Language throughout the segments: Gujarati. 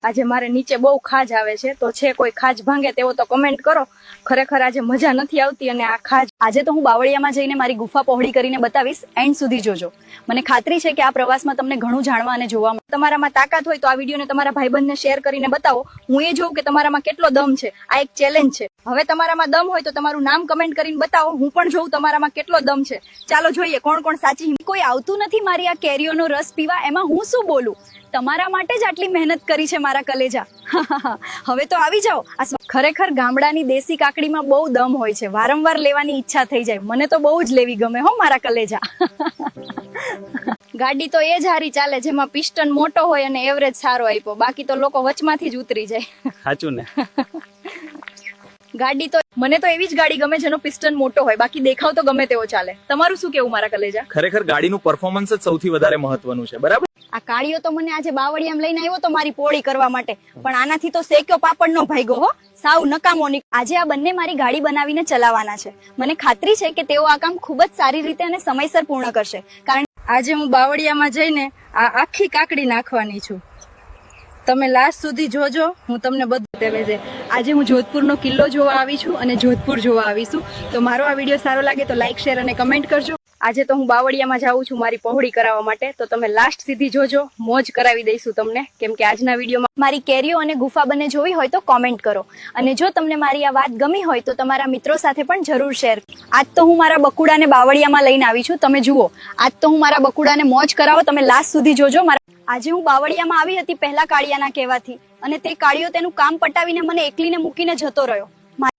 આજે મારે નીચે બહુ ખાજ આવે છે, તો છે કોઈ ખાજ ભાંગે તેવો તો કમેન્ટ કરો. ખરેખર આજે મજા નથી આવતી અને આ ખાજ આજે તો હું બાવળિયામાં જઈને મારી ગુફા પહોળી કરીને બતાવીશ. એન્ડ સુધી જોજો. મને ખાતરી છે કે આ પ્રવાસમાં તમને ઘણું જાણવા અને જોવા મળે. તમારામાં તાકાત હોય તો આ વિડીયોને તમારા ભાઈબંધને શેર કરીને બતાવો. હું એ જોઉં કે તમારામાં કેટલો દમ છે. આ એક ચેલેન્જ છે. હવે તમારામાં દમ હોય તો તમારું નામ કમેન્ટ કરીને બતાવો. હું પણ જોઉં તમારામાં કેટલો દમ છે. ચાલો જોઈએ કોણ કોણ સાચી. કોઈ આવતું નથી મારી આ કેરીઓનો રસ પીવા, એમાં હું શું બોલું. તમારા માટે જ આટલી મહેનત કરી છે મારા કલેજા. હવે તો આવી જાઓ. ખરેખર ગામડાની દેશી કાકડીમાં બહુ દમ હોય છે. વારંવાર લેવાની ઈચ્છા થઈ જાય. મને તો બહુ જ લેવી ગમે હો મારા કલેજા. ગાડી તો એ જ હારી ચાલે જેમાં પિસ્ટન મોટો હોય અને એવરેજ સારો આપ્યો. બાકી તો લોકો વચમાંથી જ ઉતરી જાય. સાચું ને. ગાડી તો મને તો એવી જ ગાડી ગમે જેનો પિસ્ટન મોટો હોય. બાકી દેખાવ તો ગમે તેવો ચાલે. તમારું શું કેવું મારા કલેજા? ખરેખર ગાડીનું પરફોર્મન્સ જ સૌથી વધારે મહત્વનું છે, બરાબર? આ કાળીઓ તો મને આજે બાવળિયામાં લઈને આવ્યો તો મારી પોળી કરવા માટે, પણ આનાથી તો શેક્યો પાપડનો ભાગ્યો હો. સાવ નકામો ની. આજે આ બંને મારી ગાડી બનાવીને ચલાવવાના છે. મને ખાતરી છે કે તેઓ આ કામ ખૂબ જ સારી રીતે અને સમયસર પૂર્ણ કરશે. કારણ આજે હું બાવળિયામાં જઈને આ આખી કાકડી નાખવાની છું. તમે લાસ્ટ સુધી જોજો. હું તમને બધું તેવે છે. આજે હું જોધપુરનો કિલ્લો જોવા આવી છું અને જોધપુર જોવા આવીશું. તો મારો આ વિડીયો સારો લાગે તો લાઈક, શેર અને કમેન્ટ કરજો. આજે તો હું બાવળિયામાં જાઉં છું મારી પહોળી કરાવવા માટે, તો તમે લાસ્ટ સુધી જોજો. મોજ કરાવી દઈશું તમને, કેમ કે આજના વિડીયોમાં મારી કેરીઓ અને ગુફા બંને જોવી હોય તો કોમેન્ટ કરો. અને જો તમને મારી આ વાત ગમી હોય તો તમારા મિત્રો સાથે પણ જરૂર શેર. આજ તો હું મારા બકુડાને બાવળિયામાં લઈને આવી છું. તમે જુઓ, આજ તો હું મારા બકુડાને મોજ કરાવો. તમે લાસ્ટ સુધી જોજો. આજે હું બાવળિયામાં આવી હતી પહેલા કાળિયાના કહેવાથી, અને તે કાળિયો તેનું કામ પટાવીને મને એકલીને મૂકીને જતો રહ્યો.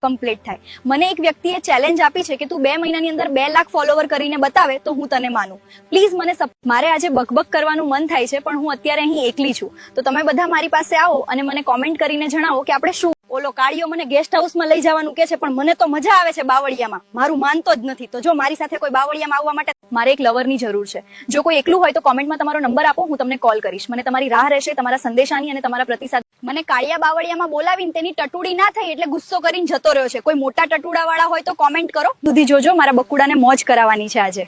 કમ્પ્લીટ થાય. મને એક વ્યક્તિએ ચેલેન્જ આપી છે કે તું 2 મહિનાની અંદર 2 લાખ ફોલોવર કરીને બતાવે તો હું તને માનું. પ્લીઝ મને મારે આજે બકબક કરવાનું મન થાય છે, પણ હું અત્યારે અહીં એકલી છું. તો તમે બધા મારી પાસે આવો અને મને કોમેન્ટ કરીને જણાવો કે આપણે શું. ઓલો કાળિયો મને ગેસ્ટ હાઉસમાં લઈ જવાનું કે છે, પણ મને તો મજા આવે છે બાવળિયામાં. મારું માનતો જ નથી. તો જો મારી સાથે કોઈ બાવળિયામાં આવવા માટે મારે એક લવરની જરૂર છે. જો કોઈ એકલું હોય તો કોમેન્ટમાં તમારો નંબર આપો. હું તમને કોલ કરીશ. મને તમારી રાહ રહેશે, તમારા સંદેશાની અને તમારા પ્રતિસાદ. મને કાળિયા બાવળિયામાં બોલાવીને તેની ટટુડી ના થઈ એટલે ગુસ્સો કરીને જતો રહ્યો છે. કોઈ મોટા ટટુડા વાળા હોય તો કોમેન્ટ કરો. સુધી જોજો. મારા બકુડાને મોજ કરાવવાની છે આજે.